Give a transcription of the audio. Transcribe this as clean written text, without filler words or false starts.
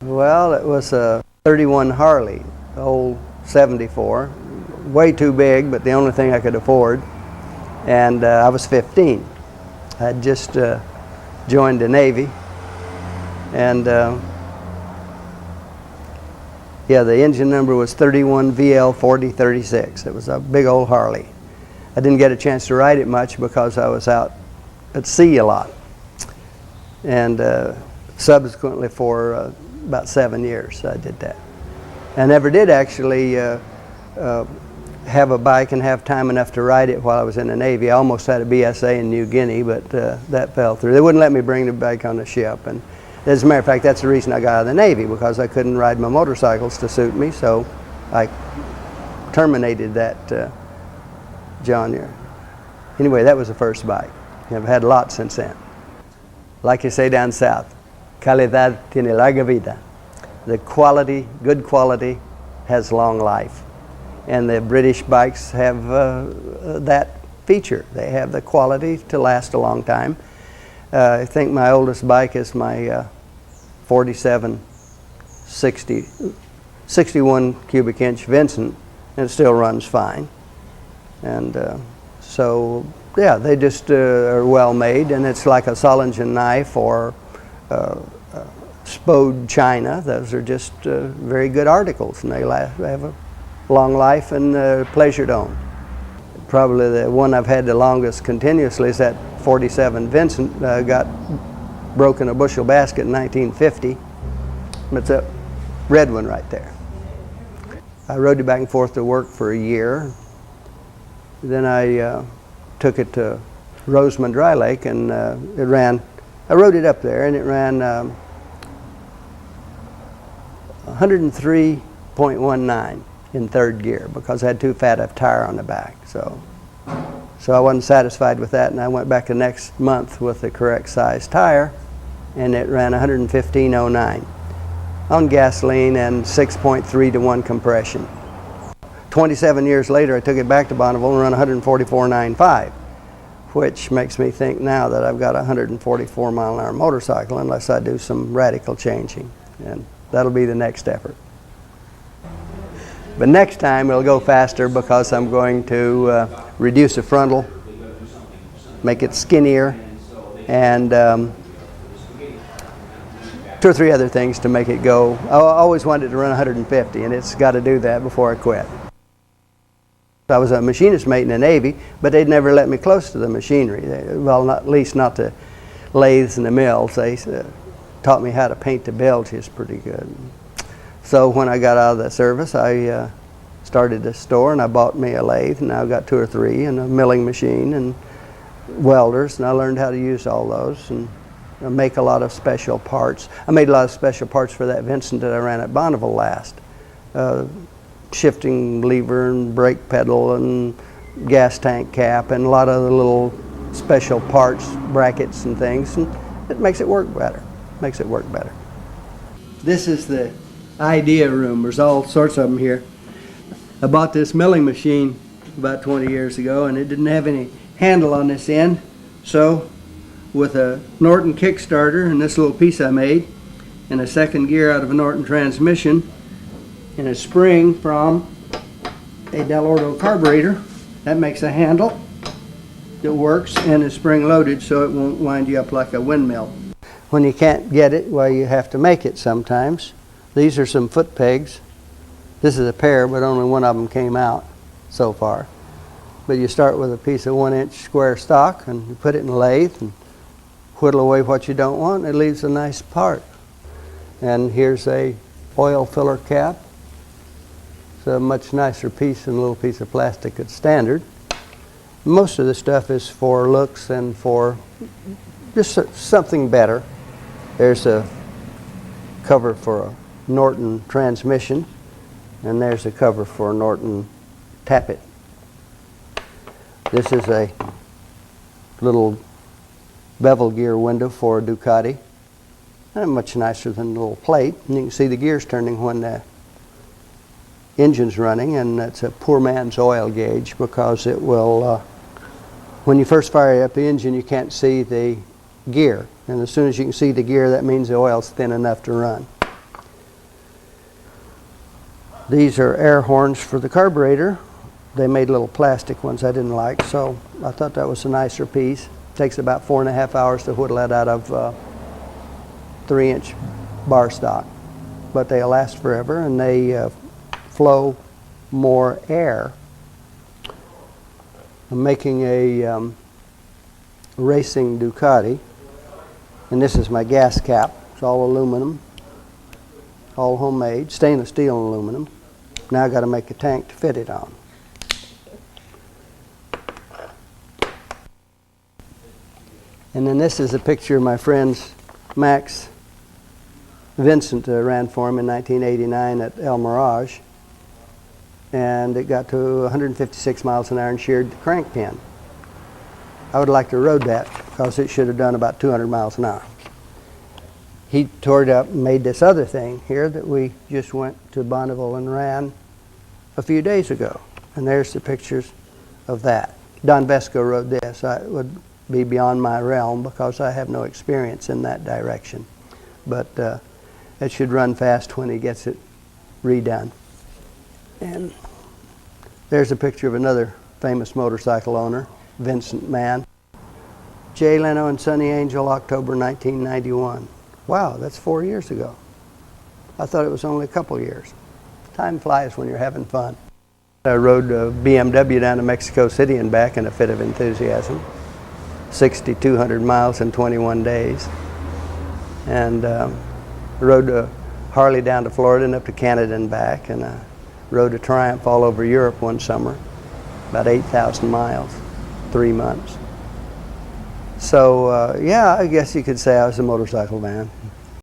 Well, it was a 31 Harley, old 74, way too big, but the only thing I could afford. And I was 15. I had just joined the Navy, and yeah, the engine number was 31 VL 4036. It was a big old Harley. I didn't get a chance to ride it much because I was out at sea a lot, and subsequently for about 7 years I did that. I never did actually have a bike and have time enough to ride it while I was in the Navy. I almost had a BSA in New Guinea, but that fell through. They wouldn't let me bring the bike on the ship, and as a matter of fact, that's the reason I got out of the Navy, because I couldn't ride my motorcycles to suit me, so I terminated that genre. Anyway, that was the first bike. I've had a lot since then. Like you say down south, calidad tiene larga vida. The quality, good quality, has long life. And the British bikes have that feature. They have the quality to last a long time. I think my oldest bike is my 61 cubic inch Vincent, and it still runs fine. And so, yeah, they just are well made, and it's like a Solingen knife or Spode china. Those are just very good articles, and they have a long life and pleasure to own. Probably the one I've had the longest continuously is that 47 Vincent. Got broke in a bushel basket in 1950. It's a red one right there. I rode it back and forth to work for a year. Then I took it to Rosamond Dry Lake, and it ran, I rode it up there, and it ran 103.19 in third gear, because I had too fat a tire on the back. So I wasn't satisfied with that, and I went back the next month with the correct size tire, and it ran 115.09 on gasoline and 6.3 to 1 compression. 27 years later, I took it back to Bonneville and run 144.95, which makes me think now that I've got a 144 mile an hour motorcycle, unless I do some radical changing, and that'll be the next effort. But next time it'll go faster, because I'm going to reduce the frontal, make it skinnier, and 2 or 3 other things to make it go. I always wanted to run 150, and it's got to do that before I quit. I was a machinist mate in the Navy, but they'd never let me close to the machinery. Well, at least not the lathes and the mills. They taught me how to paint the bilges pretty good. So when I got out of the service, I started a store, and I bought me a lathe, and I've got 2 or 3, and a milling machine and welders, and I learned how to use all those, and I make a lot of special parts. I made a lot of special parts for that Vincent that I ran at Bonneville last. Shifting lever and brake pedal and gas tank cap, and a lot of the little special parts, brackets and things, and it makes it work better. Makes it work better. This is the idea room. There's all sorts of them here. I bought this milling machine about 20 years ago, and it didn't have any handle on this end, so with a Norton Kickstarter and this little piece I made, and a second gear out of a Norton transmission, and a spring from a Del Ordo carburetor, that makes a handle that works, and is spring loaded, so it won't wind you up like a windmill. When you can't get it, well, you have to make it sometimes. These are some foot pegs. This is a pair, but only one of them came out so far. But you start with a piece of 1-inch square stock, and you put it in a lathe and whittle away what you don't want, and it leaves a nice part. And here's a oil filler cap. It's a much nicer piece than a little piece of plastic that's standard. Most of the stuff is for looks and for just something better. There's a cover for a Norton transmission, and there's a cover for a Norton tappet. This is a little bevel gear window for a Ducati, and much nicer than the little plate. And you can see the gears turning when the engine's running, and that's a poor man's oil gauge, because it will, when you first fire up the engine, you can't see the gear, and as soon as you can see the gear, that means the oil's thin enough to run. These are air horns for the carburetor. They made little plastic ones I didn't like, so I thought that was a nicer piece. Takes about 4.5 hours to whittle that out of 3-inch bar stock, but they last forever and they flow more air. I'm making a racing Ducati, and this is my gas cap. It's all aluminum, all homemade, stainless steel and aluminum. Now I got to make a tank to fit it on. And then this is a picture of my friends Max Vincent ran for him in 1989 at El Mirage, and it got to 156 miles an hour and sheared the crank pin. I would like to rode that because it should have done about 200 miles an hour. He tore it up and made this other thing here that we just went to Bonneville and ran a few days ago. And there's the pictures of that. Don Vesco rode this. It would be beyond my realm because I have no experience in that direction. But it should run fast when he gets it redone. And there's a picture of another famous motorcycle owner, Vincent Mann. Jay Leno and Sonny Angel, October 1991. Wow, that's 4 years ago. I thought it was only a couple years. Time flies when you're having fun. I rode a BMW down to Mexico City and back in a fit of enthusiasm. 6,200 miles in 21 days. And rode a Harley down to Florida and up to Canada and back. And rode a Triumph all over Europe one summer, about 8,000 miles, 3 months. So yeah, I guess you could say I was a motorcycle man.